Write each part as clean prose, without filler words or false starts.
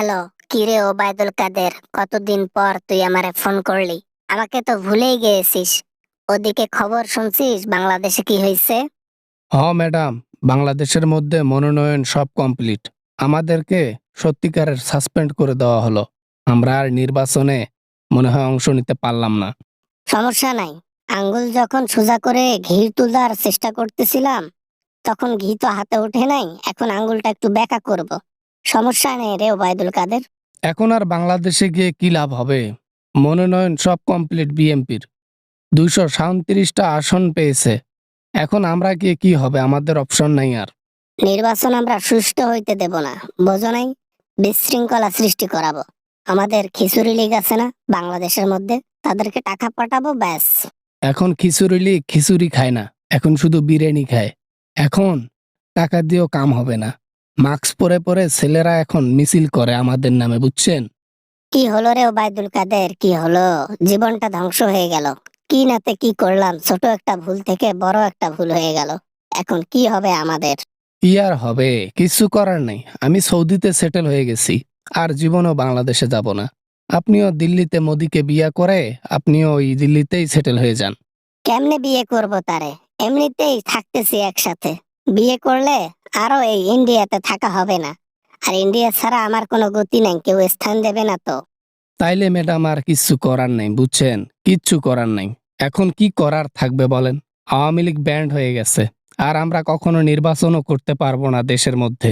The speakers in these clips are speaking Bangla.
হ্যালো, কিরে ওবায়দুল কাদের, কতদিন পর তুই আমারে ফোন করলি? আমাকে তো ভুলেই গিয়েছিস। ওদিকে খবর শুনছিস বাংলাদেশে কি হয়েছে? ম্যাডাম, বাংলাদেশের মধ্যে মনোনয়ন সব কমপ্লিট। আমাদেরকে সত্যিকারের সাসপেন্ড করে দেওয়া হলো। আমরা আর নির্বাচনে মনে হয় অংশ নিতে পারলাম না। সমস্যা নাই। আঙ্গুল যখন সোজা করে ঘি তোলার চেষ্টা করতেছিলাম, তখন ঘি তো হাতে ওঠে নাই, এখন আঙ্গুলটা একটু বেঁকা করব। সমস্যা নেই রে ওবায়দুল কাদের। এখন আর বাংলাদেশে গিয়ে কি লাভ হবে? মনোনয়ন সব কমপ্লিট বিএমপির। 237টা আসন পেয়েছে। এখন আমরা গিয়ে কি হবে? আমাদের অপশন নাই আর। নির্বাচন আমরা সুষ্ঠু হইতে দেব না, বোঝো নাই? বিশৃঙ্খলা সৃষ্টি করাবো। আমাদের খিচুড়ি লীগ আছে না বাংলাদেশের মধ্যে, তাদেরকে টাকা পাঠাবো, ব্যাস। এখন খিচুড়ি খিচুড়ি খায় না, এখন শুধু বিরিয়ানি খায়। এখন টাকা দিয়েও কাম হবে না। মাস্ক পরে পরে ছেলেরা এখন মিছিল করে আমাদের নামে, বুঝছেন? কি হলো রে ওবায়দুল কাদের, কি হলো? জীবনটা ধ্বংস হয়ে গেল। কি নাতে কি করলাম, ছোট একটা ভুল থেকে বড় একটা ভুল হয়ে গেল। এখন কি হবে আমাদের? কি আর হবে? কিছু করার নেই। আমি সৌদিতে সেটেল হয়ে গেছি। আর জীবনও বাংলাদেশে যাব না। আপনিও দিল্লিতে মোদিকে বিয়া করে আপনিও ওই দিল্লিতেই সেটেল হয়ে যান। কেমনে বিয়ে করব তারে? এমনিতেই থাকতেছি একসাথে। বিয়ে করলে আরো এই ইন্ডিয়াতে থাকা হবে না। আর ইন্ডিয়া ছাড়া আমার কোনো গতি নাই, কেউ স্থান দেবে না তো। তাইলে ম্যাডাম আর কিচ্ছু করার নেই, বুঝছেন? কিচ্ছু করার নেই। এখন কি করার থাকবে বলেন? আওয়ামী লীগ ব্যান্ড হয়ে গেছে। আর আমরা কখনো নির্বাচনও করতে পারবো না দেশের মধ্যে।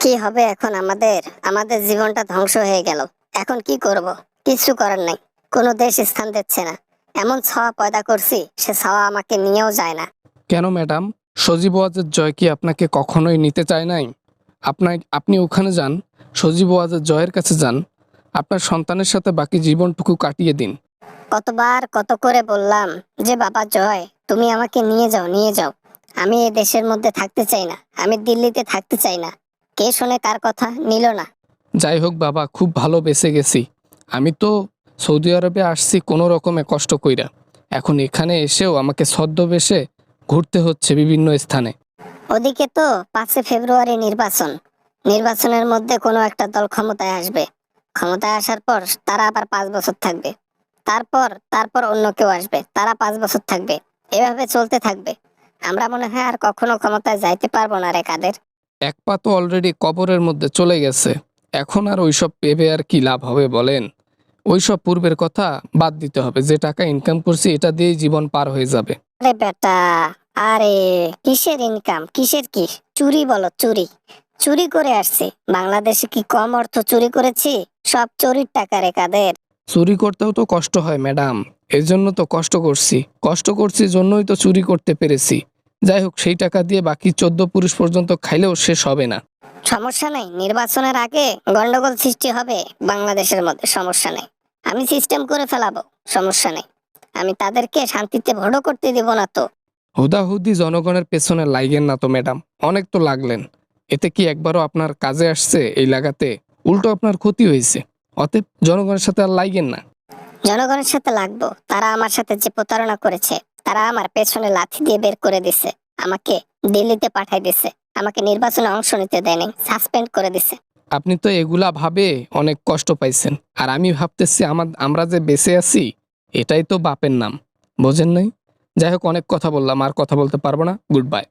কি হবে এখন আমাদের? আমাদের জীবনটা ধ্বংস হয়ে গেল। এখন কি করব? কিছু করার নাই। কোনো দেশ স্থান দিচ্ছে না। এমন ছাওয়া পয়দা করছি, সে ছাওয়া আমাকে নিয়েও যায় না। কেন ম্যাডাম? সজীব ওয়াজেদ জয় কি আপনাকে কখনোই নিতে চায় নাই? আপনি ওখানে যান, সজীব ওয়াজেদ জয়ের কাছে যান। আপনার সন্তানের সাথে বাকি জীবনটুকু কাটিয়ে দিন। কতবার কত করে বললাম যে বাবা জয়, তুমি আমাকে নিয়ে যাও, নিয়ে যাও। আমি এই দেশের মধ্যে থাকতে চাই না, আমি দিল্লিতে থাকতে চাই না। কে শোনে কার কথা? নিল না। যাই হোক বাবা, খুব ভালো বেঁচে গেছি। আমি তো সৌদি আরবে আসছি কোনো রকমে কষ্ট কইরা। এখন এখানে এসেও আমাকে ছদ্মবেশে ঘুরতে হচ্ছে বিভিন্ন স্থানে। ওদিকে তো 5 ফেব্রুয়ারি নির্বাচন। নির্বাচনের মধ্যে কোনো একটা দল ক্ষমতায় আসবে। ক্ষমতায় আসার পর তারা আবার 5 বছর থাকবে। তারপর তারপর অন্য কেউ আসবে, তারা 5 বছর থাকবে। এভাবে চলতে থাকবে। আমরা মনে হয় আর কখনো ক্ষমতায় যাইতে পারবো না রে কাদের। এক পা তো অলরেডি কবরের মধ্যে চলে গেছে। এখন আর ওইসব ভেবে আর কি লাভ হবে বলেন? ওইসব পূর্বের কথা বাদ দিতে হবে। যে টাকা ইনকাম করছি এটা দিয়েই জীবন পার হয়ে যাবে। আরে বেটা, আরে কিসের ইনকাম, কিসের কি? চুরি বলো, চুরি। চুরি করে আসছি। বাংলাদেশে কি কম অর্থ চুরি করেছি? সব চুরির টাকা রে কাদের। চুরি করতেও তো কষ্ট হয় ম্যাডাম। এর জন্য তো কষ্ট করছি জন্যই তো চুরি করতে পেরেছি। যাই হোক, সেই টাকা দিয়ে বাকি 14 পুরুষ পর্যন্ত খাইলেও শেষ হবে না। সমস্যা নাই, নির্বাচনের আগে গন্ডগোল সৃষ্টি হবে বাংলাদেশের মধ্যে, সমস্যা নেই। আমি সিস্টেম করে ফেলাবো, সমস্যা নেই। আমি তাদেরকে শান্তিতে ভোটও করতে দিব না তো। হুদাহুদি জনগণের পেছনে লাগেন না তো ম্যাডাম। অনেক তো লাগলেন। এতে কি একবারও আপনার কাজে আসছে? এই লাগাতে উল্টো আপনার ক্ষতি হয়েছে। অতএব জনগণের সাথে আর লাগেন না। জনগণের সাথে লাগবো? তারা আমার সাথে যে প্রতারণা করেছে, তারা আমার পেছনে লাথি দিয়ে বের করে দিছে। আমাকে দিল্লিতে পাঠাই দিছে। আমাকে নির্বাচনে অংশ নিতে দেয়নি, সাসপেন্ড করে দিছে। আপনি তো এগুলা ভাবে অনেক কষ্ট পাইছেন, আর আমি ভাবতেছি আমরা যে বেঁচে আছি এটাই তো বাপের নাম। বোঝেন নাই? যাই হোক, অনেক কথা বললাম, আর কথা বলতে পারবো না। Good bye.